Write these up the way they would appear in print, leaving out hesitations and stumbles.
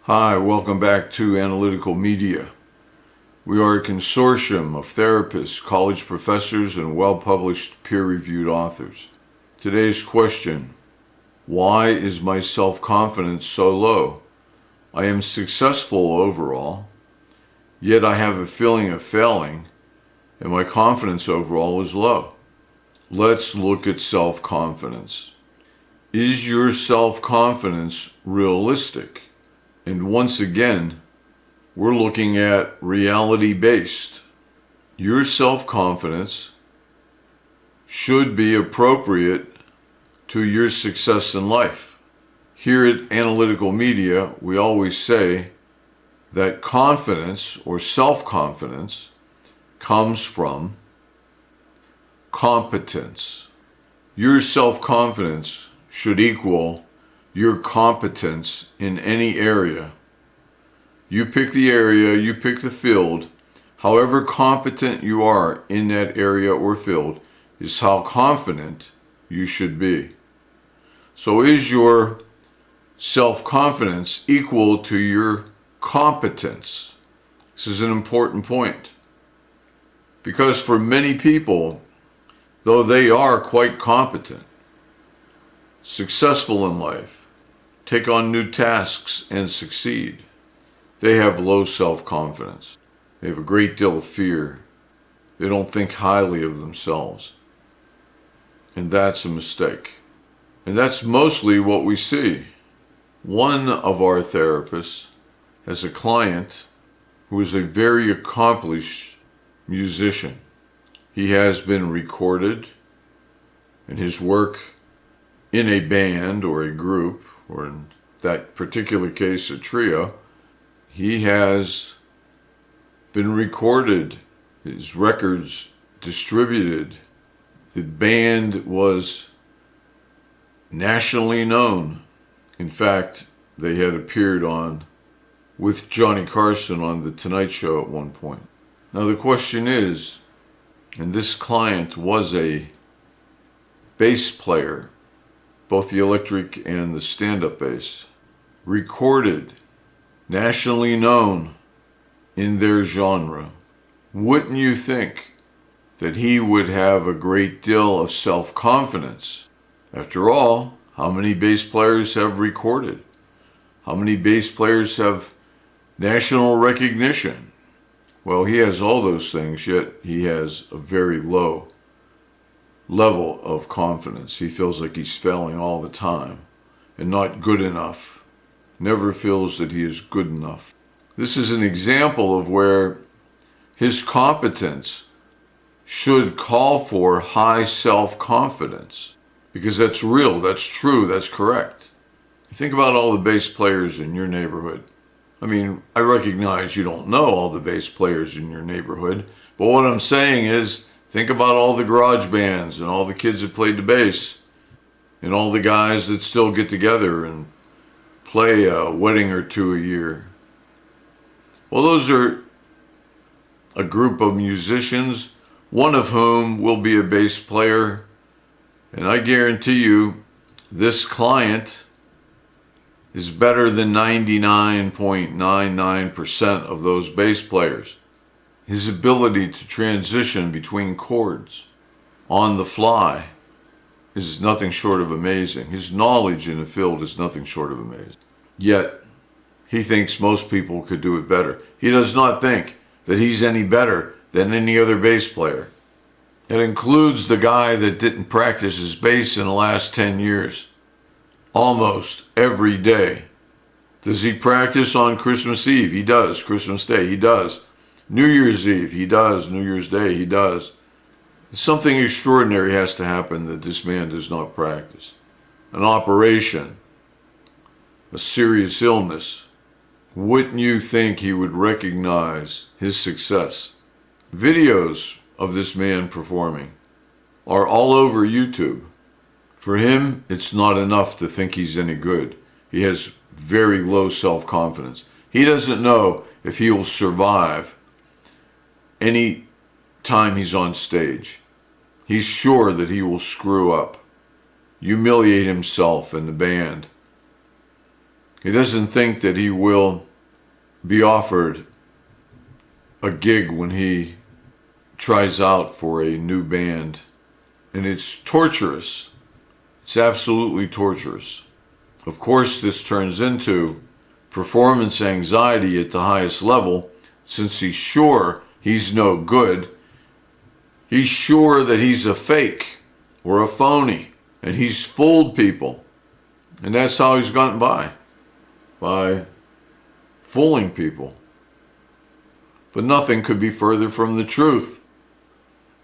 Hi, welcome back to Analytical Media. We are a consortium of therapists, college professors, and well-published peer-reviewed authors. Today's question: why is my self-confidence so low? I am successful overall, yet I have a feeling of failing, and my confidence overall is low. Let's look at self-confidence. Is your self-confidence realistic? And once again, we're looking at reality-based. Your self-confidence should be appropriate to your success in life. Here at Analytical Media, we always say that confidence or self-confidence comes from competence. Your self-confidence should equal your competence in any area. You pick the area, you pick the field. However competent you are in that area or field is how confident you should be. So is your self-confidence equal to your competence? This is an important point. Because for many people, though they are quite competent, successful in life, take on new tasks and succeed, they have low self-confidence. They have a great deal of fear. They don't think highly of themselves. And that's a mistake. And that's mostly what we see. One of our therapists has a client who is a very accomplished musician. He has been recorded, and his work in a band or a group, or in that particular case, a trio, he has been recorded, his records distributed. The band was nationally known. In fact, they had appeared on with Johnny Carson on The Tonight Show at one point. Now the question is, and this client was a bass player, both the electric and the stand-up bass, recorded, nationally known in their genre. Wouldn't you think that he would have a great deal of self-confidence? After all, how many bass players have recorded? How many bass players have national recognition? Well, he has all those things, yet he has a very low level of confidence. He feels like he's failing all the time and not good enough. Never feels that he is good enough. This is an example of where his competence should call for high self-confidence, because that's real, that's true, that's correct. Think about all the bass players in your neighborhood. I mean, I recognize you don't know all the bass players in your neighborhood, but what I'm saying is, think about all the garage bands and all the kids that played the bass and all the guys that still get together and play a wedding or two a year. Well, those are a group of musicians, one of whom will be a bass player. And I guarantee you, this client is better than 99.99% of those bass players. His ability to transition between chords on the fly is nothing short of amazing. His knowledge in the field is nothing short of amazing. Yet, he thinks most people could do it better. He does not think that he's any better than any other bass player. It includes the guy that didn't practice his bass in the last 10 years. Almost every day. Does he practice on Christmas Eve? He does. Christmas Day? He does. New Year's Eve? He does. New Year's Day? He does. Something extraordinary has to happen that this man does not practice. An operation, a serious illness. Wouldn't you think he would recognize his success? Videos of this man performing are all over YouTube. For him, it's not enough to think he's any good. He has very low self-confidence. He doesn't know if he will survive any time he's on stage. He's sure that he will screw up, humiliate himself and the band, He doesn't think that he will be offered a gig when he tries out for a new band. And it's torturous. It's absolutely torturous. Of course, this turns into performance anxiety at the highest level, since he's sure he's no good. He's sure that he's a fake or a phony, and he's fooled people. And that's how he's gotten by fooling people. But nothing could be further from the truth.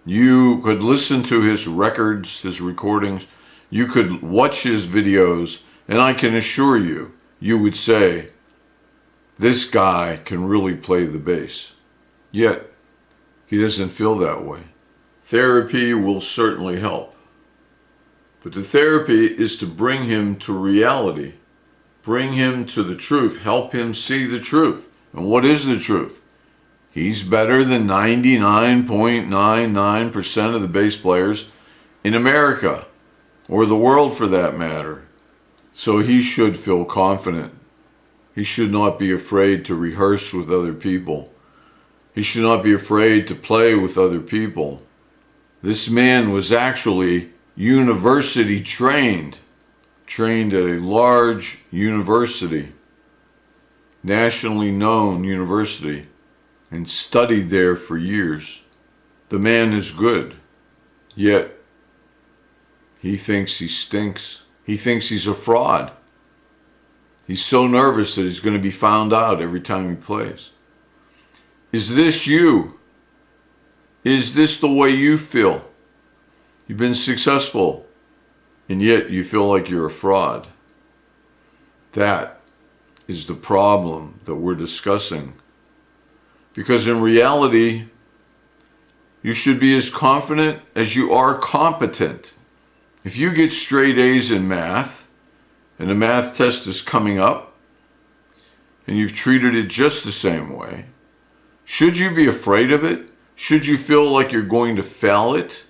You could listen to his records, his recordings. You could watch his videos, and I can assure you, you would say, this guy can really play the bass. Yet, he doesn't feel that way. Therapy will certainly help. But the therapy is to bring him to reality. Bring him to the truth. Help him see the truth. And what is the truth? He's better than 99.99% of the bass players in America, or the world for that matter. So he should feel confident. He should not be afraid to rehearse with other people. He should not be afraid to play with other people. This man was actually university trained at a large university, nationally known university, and studied there for years. The man is good, yet he thinks he stinks. He thinks he's a fraud. He's so nervous that he's going to be found out every time he plays. Is this you? Is this the way you feel? You've been successful, and yet you feel like you're a fraud. That is the problem that we're discussing. Because in reality, you should be as confident as you are competent. If you get straight A's in math, and the math test is coming up, and you've treated it just the same way, should you be afraid of it? Should you feel like you're going to fail it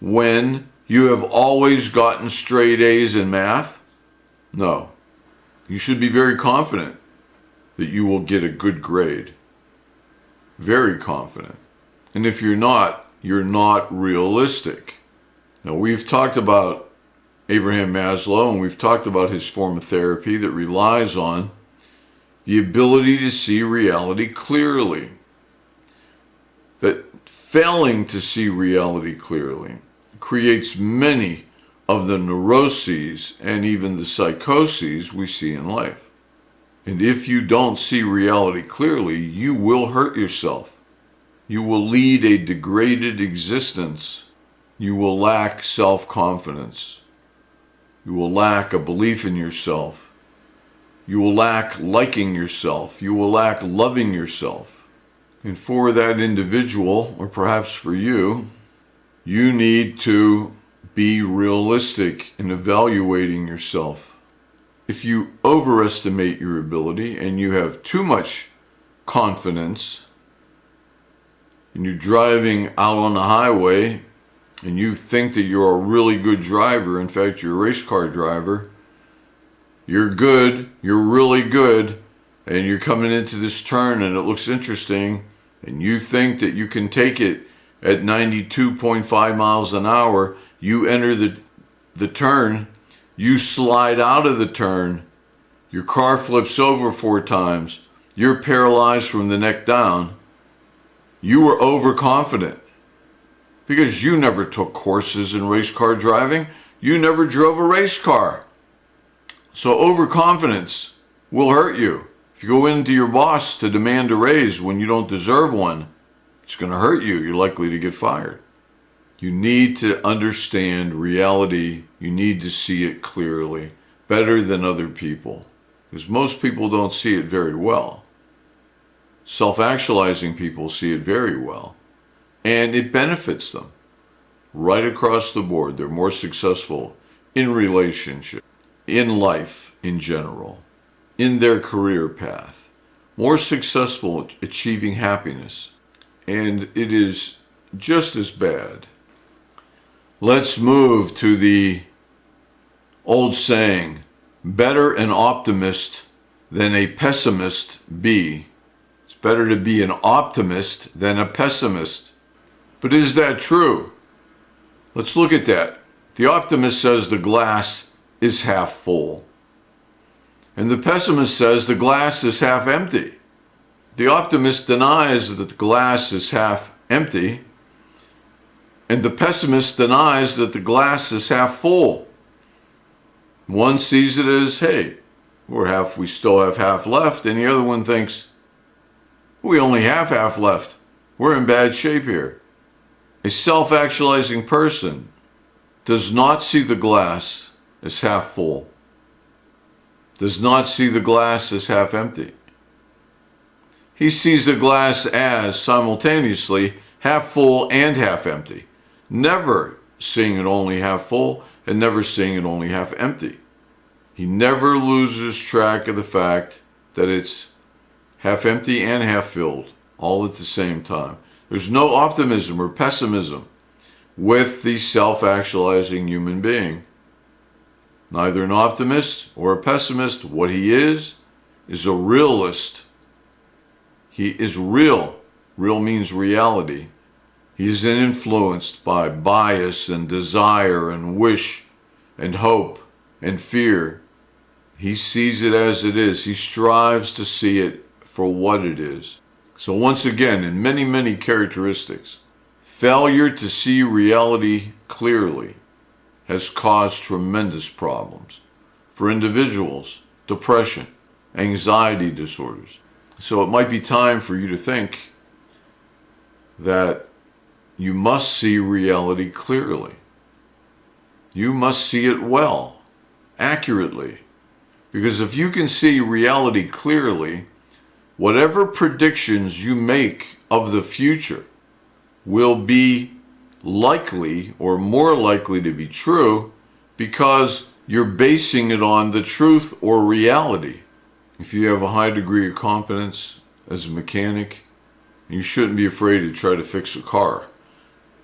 when you have always gotten straight A's in math? No. You should be very confident that you will get a good grade. Very confident. And if you're not realistic. Now, we've talked about Abraham Maslow, and we've talked about his form of therapy that relies on the ability to see reality clearly. That failing to see reality clearly creates many of the neuroses and even the psychoses we see in life. And if you don't see reality clearly, you will hurt yourself. You will lead a degraded existence. You will lack self-confidence. You will lack a belief in yourself. You will lack liking yourself. You will lack loving yourself. And for that individual, or perhaps for you, you need to be realistic in evaluating yourself. If you overestimate your ability and you have too much confidence, and you're driving out on the highway and you think that you're a really good driver, in fact, you're a race car driver, you're good, you're really good, and you're coming into this turn and it looks interesting, and you think that you can take it at 92.5 miles an hour, you enter the turn, you slide out of the turn, your car flips over 4 times, you're paralyzed from the neck down. You were overconfident because you never took courses in race car driving. You never drove a race car. So overconfidence will hurt you. If you go into your boss to demand a raise when you don't deserve one, it's going to hurt you. You're likely to get fired. You need to understand reality. You need to see it clearly, better than other people, because most people don't see it very well. Self-actualizing people see it very well, and it benefits them right across the board. They're more successful in relationship, in life in general, in their career path, more successful at achieving happiness, and it is just as bad. Let's move to the old saying, Better an optimist than a pessimist be. It's better to be an optimist than a pessimist. But is that true? Let's look at that. The optimist says the glass is half full. And the pessimist says the glass is half empty. The optimist denies that the glass is half empty, and the pessimist denies that the glass is half full. One sees it as, hey, we still have half left, and the other one thinks, we only have half left. We're in bad shape here. A self-actualizing person does not see the glass as half full, does not see the glass as half empty. He sees the glass as simultaneously half full and half empty, never seeing it only half full and never seeing it only half empty. He never loses track of the fact that it's half empty and half filled, all at the same time. There's no optimism or pessimism with the self-actualizing human being. Neither an optimist or a pessimist. What he is a realist. He is real. Real means reality. He isn't influenced by bias and desire and wish and hope and fear. He sees it as it is. He strives to see it for what it is. So once again, in many, many characteristics, failure to see reality clearly has caused tremendous problems for individuals, depression, anxiety disorders. So it might be time for you to think that you must see reality clearly. You must see it well, accurately. Because if you can see reality clearly, whatever predictions you make of the future will be likely or more likely to be true because you're basing it on the truth or reality. If you have a high degree of competence as a mechanic, you shouldn't be afraid to try to fix a car.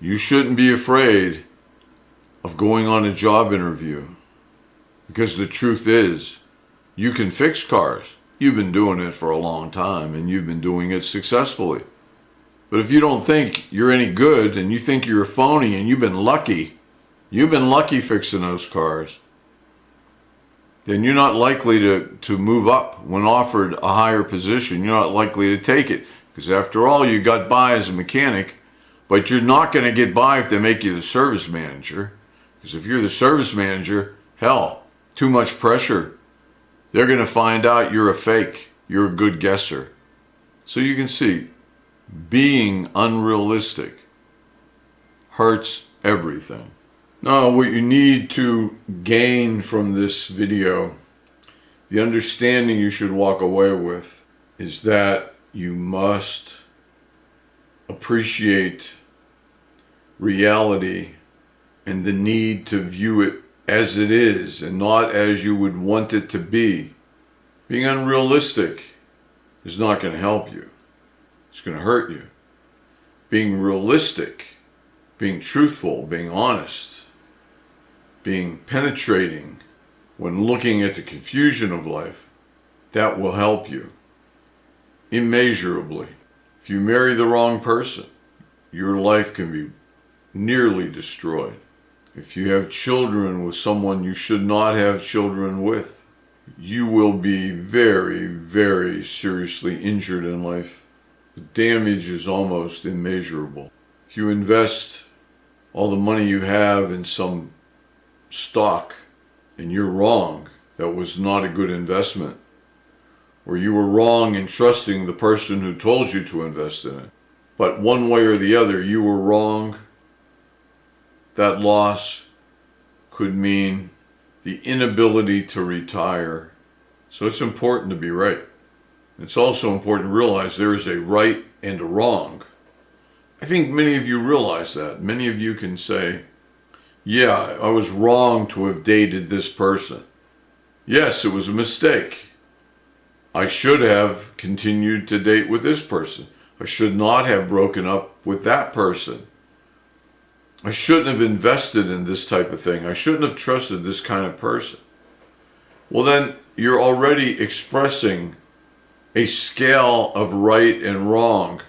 You shouldn't be afraid of going on a job interview because the truth is, you can fix cars. You've been doing it for a long time and you've been doing it successfully. But if you don't think you're any good and you think you're a phony and you've been lucky fixing those cars, then you're not likely to move up when offered a higher position. You're not likely to take it because after all, you got by as a mechanic, but you're not going to get by if they make you the service manager. Because if you're the service manager, hell, too much pressure. They're going to find out you're a fake. You're a good guesser. So you can see, being unrealistic hurts everything. Now, what you need to gain from this video, the understanding you should walk away with, is that you must appreciate reality and the need to view it as it is and not as you would want it to be. Being unrealistic is not going to help you. It's going to hurt you. Being realistic, being truthful, being honest, being penetrating when looking at the confusion of life, that will help you immeasurably. If you marry the wrong person, your life can be nearly destroyed. If you have children with someone you should not have children with, you will be very, very seriously injured in life. The damage is almost immeasurable. If you invest all the money you have in some stock and you're wrong, that was not a good investment, or you were wrong in trusting the person who told you to invest in it, but one way or the other you were wrong, that loss could mean the inability to retire. So it's important to be right. It's also important to realize there is a right and a wrong. I think many of you realize that. Many of you can say, yeah, I was wrong to have dated this person. Yes, it was a mistake. I should have continued to date with this person. I should not have broken up with that person. I shouldn't have invested in this type of thing. I shouldn't have trusted this kind of person. well then you're already expressing a scale of right and wrong,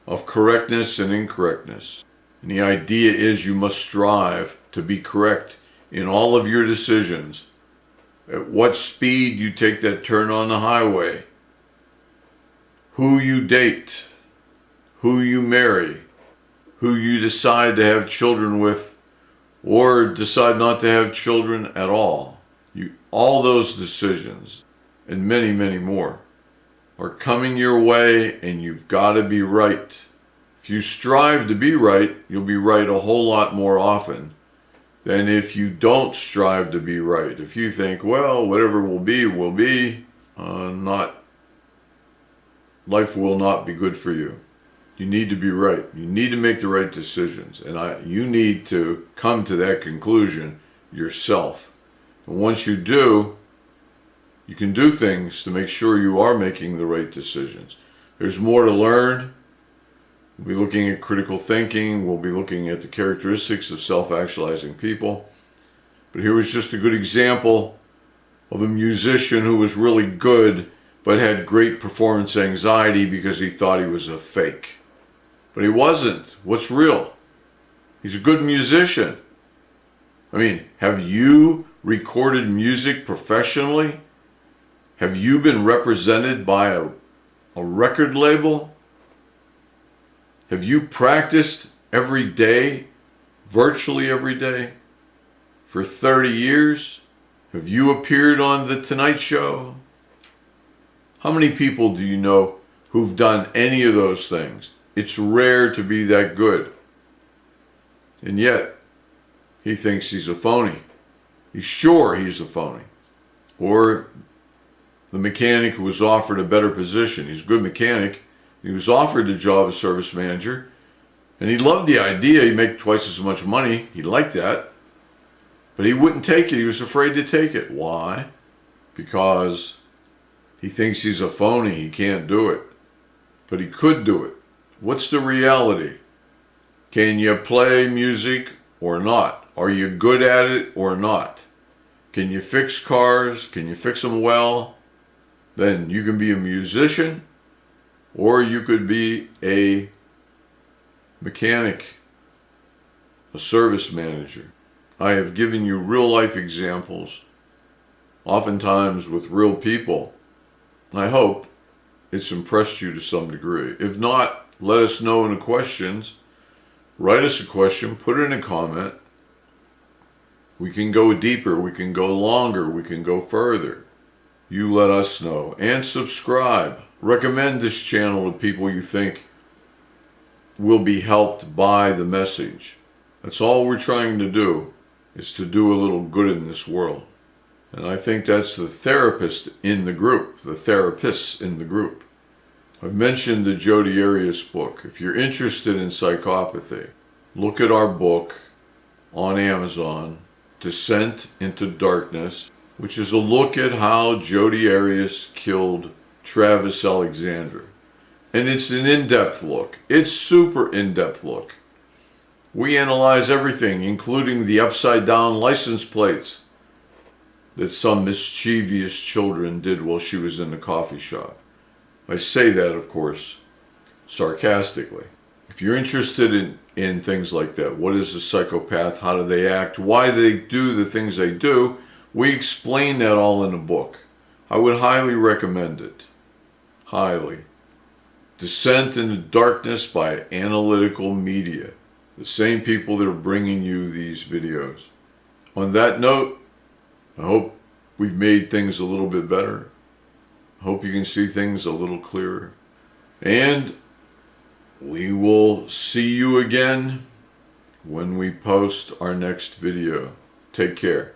of correctness and incorrectness. And the idea is you must strive to be correct in all of your decisions. At what speed you take that turn on the highway, who you date, who you marry, who you decide to have children with, or decide not to have children at all. All those decisions, and many, many more, are coming your way, and you've got to be right. If you strive to be right, you'll be right a whole lot more often than if you don't strive to be right. If you think, well, whatever will be, life will not be good for you. You need to be right. You need to make the right decisions. And you need to come to that conclusion yourself. And once you do, you can do things to make sure you are making the right decisions. There's more to learn. We'll be looking at critical thinking. We'll be looking at the characteristics of self-actualizing people. But here was just a good example of a musician who was really good but had great performance anxiety because he thought he was a fake. But he wasn't. What's real? He's a good musician. I mean, have you recorded music professionally? Have you been represented by a record label? Have you practiced every day, virtually every day, for 30 years? Have you appeared on The Tonight Show? How many people do you know who've done any of those things? It's rare to be that good. And yet, he thinks he's a phony. He's sure he's a phony. Or the mechanic who was offered a better position. He's a good mechanic. He was offered the job of service manager, and he loved the idea. He'd make twice as much money. He liked that. But he wouldn't take it. He was afraid to take it. Why? Because he thinks he's a phony. He can't do it. But he could do it. What's the reality? Can you play music or not? Are you good at it or not? Can you fix cars? Can you fix them well? Then you can be a musician, or you could be a mechanic, a service manager. I have given you real life examples, oftentimes with real people. I hope it's impressed you to some degree. If not, let us know in the questions. Write us a question, put it in a comment. We can go deeper, we can go longer, we can go further. You let us know. And subscribe. Recommend this channel to people you think will be helped by the message. That's all we're trying to do, is to do a little good in this world. And I think that's the therapist in the group, the therapists in the group. I've mentioned the Jodi Arias book. If you're interested in psychopathy, look at our book on Amazon, Descent into Darkness, which is a look at how Jodi Arias killed Travis Alexander. And it's an in-depth look. It's super in-depth look. We analyze everything, including the upside-down license plates that some mischievous children did while she was in the coffee shop. I say that, of course, sarcastically. If you're interested in things like that, what is a psychopath, how do they act, why they do the things they do, we explain that all in a book. I would highly recommend it. Highly. Descent into Darkness by Analytical Media. The same people that are bringing you these videos. On that note, I hope we've made things a little bit better. I hope you can see things a little clearer. And we will see you again when we post our next video. Take care.